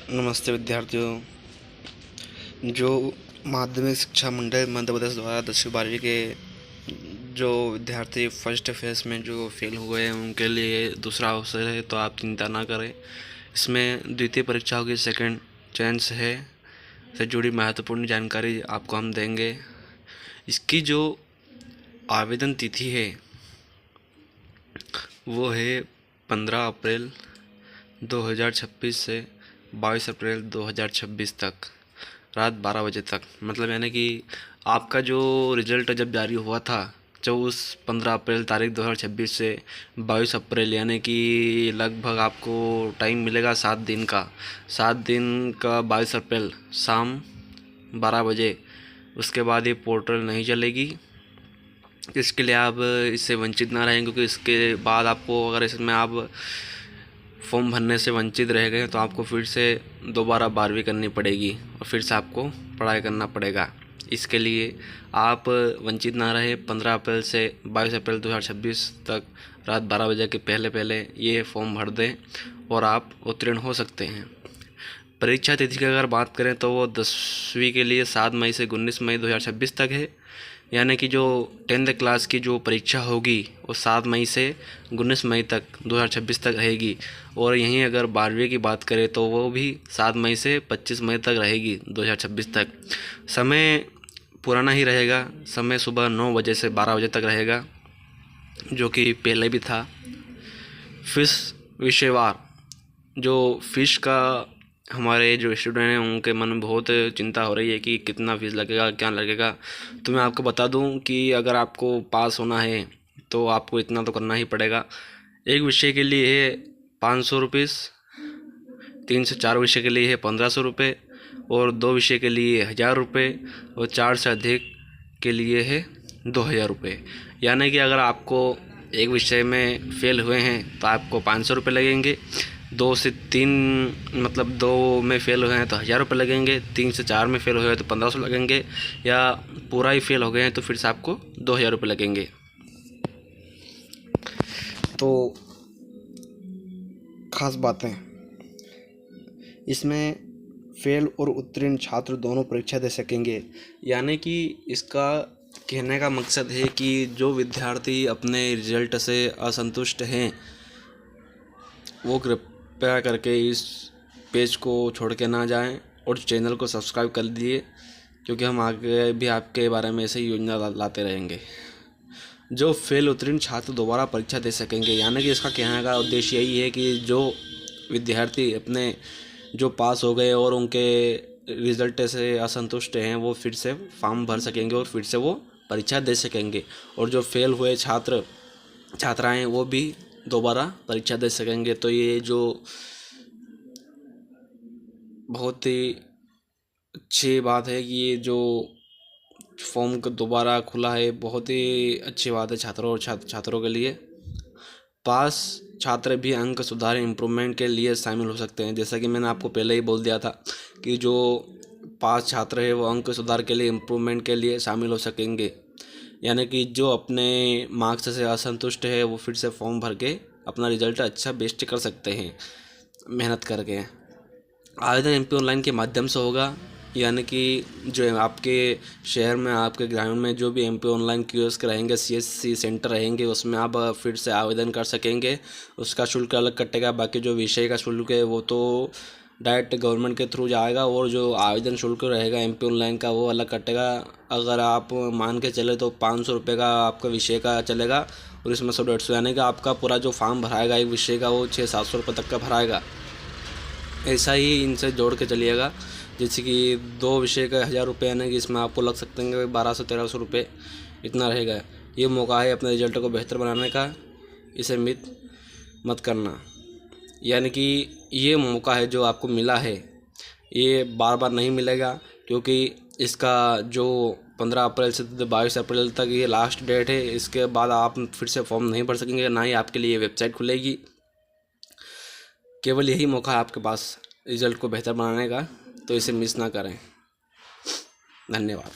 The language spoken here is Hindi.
नमस्ते विद्यार्थियों। जो माध्यमिक शिक्षा मंडल मध्य प्रदेश द्वारा 10वीं 12वीं के जो विद्यार्थी फर्स्ट फेज में जो फेल हुए हैं उनके लिए दूसरा अवसर है, तो आप चिंता ना करें। इसमें द्वितीय परीक्षाओं की सेकंड चांस है से जुड़ी महत्वपूर्ण जानकारी आपको हम देंगे। इसकी जो आवेदन तिथि है वो है 15 अप्रैल 2026 से 22 अप्रैल 2026 तक रात 12 बजे तक। मतलब यानी कि आपका जो रिज़ल्ट जब जारी हुआ था जो उस 15 अप्रैल तारीख 2026 से 22 अप्रैल यानी कि लगभग आपको टाइम मिलेगा 7 दिन का। 7 दिन का 22 अप्रैल शाम 12 बजे, उसके बाद ये पोर्टल नहीं चलेगी। इसके लिए आप इससे वंचित ना रहें, क्योंकि इसके बाद आपको अगर इसमें आप फॉर्म भरने से वंचित रह गए तो आपको फिर से दोबारा 12वीं करनी पड़ेगी और फिर से आपको पढ़ाई करना पड़ेगा। इसके लिए आप वंचित ना रहे। 15 अप्रैल से 22 अप्रैल 2026 तक रात 12 बजे के पहले पहले ये फॉर्म भर दें और आप उत्तीर्ण हो सकते हैं। परीक्षा तिथि की अगर बात करें तो वो 10वीं के लिए 7 मई से 19 मई 2026 तक है। यानी कि जो 10th क्लास की जो परीक्षा होगी वो 7 मई से 19 मई तक 2026 तक रहेगी। और यहीं अगर 12वीं की बात करें तो वो भी 7 मई से 25 मई तक रहेगी 2026 तक। समय पुराना ही रहेगा। समय सुबह 9 बजे से 12 बजे तक रहेगा, जो कि पहले भी था। फीस विषयवार जो फीस का हमारे जो स्टूडेंट हैं उनके मन में बहुत चिंता हो रही है कि कितना फीस लगेगा, क्या लगेगा। तो मैं आपको बता दूं कि अगर आपको पास होना है तो आपको इतना तो करना ही पड़ेगा। एक विषय के लिए है 500 रुपीज़, 3 से 4 विषय के लिए है 1500 रुपये, और 2 विषय के लिए 1000 रुपये, और 4 से अधिक के लिए है 2000 रुपये। यानी कि अगर आपको एक विषय में फेल हुए हैं तो आपको 500 रुपये लगेंगे। 2 से 3 मतलब 2 में फेल हुए हैं तो 1000 रुपये लगेंगे। 3 से 4 में फेल हुए हैं तो 1500 लगेंगे, या पूरा ही फेल हो गए हैं तो फिर से आपको 2000 रुपये लगेंगे। तो खास बातें इसमें फेल और उत्तीर्ण छात्र दोनों परीक्षा दे सकेंगे। यानी कि इसका कहने का मकसद है कि जो विद्यार्थी अपने रिजल्ट से असंतुष्ट हैं वो कृपया करके इस पेज को छोड़ के ना जाएं और चैनल को सब्सक्राइब कर लीजिए, क्योंकि हम आगे भी आपके बारे में ऐसे ही योजना लाते रहेंगे। जो फेल उत्तीर्ण छात्र दोबारा परीक्षा दे सकेंगे, यानी कि इसका कहने का उद्देश्य यही है कि जो विद्यार्थी अपने जो पास हो गए और उनके रिज़ल्ट से असंतुष्ट हैं वो फिर से फॉर्म भर सकेंगे और फिर से वो परीक्षा दे सकेंगे। और जो फेल हुए छात्र छात्राएं वो भी दोबारा परीक्षा दे सकेंगे। तो ये जो बहुत ही अच्छी बात है कि ये जो फॉर्म को दोबारा खुला है, बहुत ही अच्छी बात है छात्रों और छात्रों के लिए। पास छात्र भी अंक सुधार इम्प्रूवमेंट के लिए शामिल हो सकते हैं। जैसा कि मैंने आपको पहले ही बोल दिया था कि जो पास छात्र है वो अंक सुधार के लिए इम्प्रूवमेंट के लिए शामिल हो सकेंगे। यानी कि जो अपने मार्क्स से असंतुष्ट है वो फिर से फॉर्म भर के अपना रिजल्ट अच्छा बेस्ट कर सकते हैं मेहनत करके। आवेदन एमपी ऑनलाइन के माध्यम से होगा। यानी कि जो आपके शहर में, आपके ग्रामीण में जो भी एमपी ऑनलाइन कियोस्क रहेंगे, सीएससी सेंटर रहेंगे, उसमें आप फिर से आवेदन कर सकेंगे। उसका शुल्क अलग कटेगा। बाकी जो विषय का शुल्क है वो तो डायरेक्ट गवर्नमेंट के थ्रू जाएगा, और जो आवेदन शुल्क रहेगा एमपी ऑनलाइन का वो अलग कटेगा। अगर आप मान के चले तो 500 रुपये का आपका विषय का चलेगा, और इसमें 100-150, यानी कि आपका पूरा जो फॉर्म भराएगा एक विषय का वो 600-700 रुपये तक का भराएगा। ऐसा ही इनसे जोड़ के चलिएगा। जैसे कि 2 विषय का 1000 रुपये, यानी कि इसमें आपको लग सकते हैं 1200-1300 रुपये, इतना रहेगा। ये मौका है अपने रिजल्ट को बेहतर बनाने का, इसे मिस मत करना। यानी कि ये मौका है जो आपको मिला है, ये बार बार नहीं मिलेगा, क्योंकि इसका जो 15 अप्रैल से 22 अप्रैल तक ये लास्ट डेट है। इसके बाद आप फिर से फॉर्म नहीं भर सकेंगे, ना ही आपके लिए वेबसाइट खुलेगी। केवल यही मौका है आपके पास रिज़ल्ट को बेहतर बनाने का, तो इसे मिस ना करें। धन्यवाद।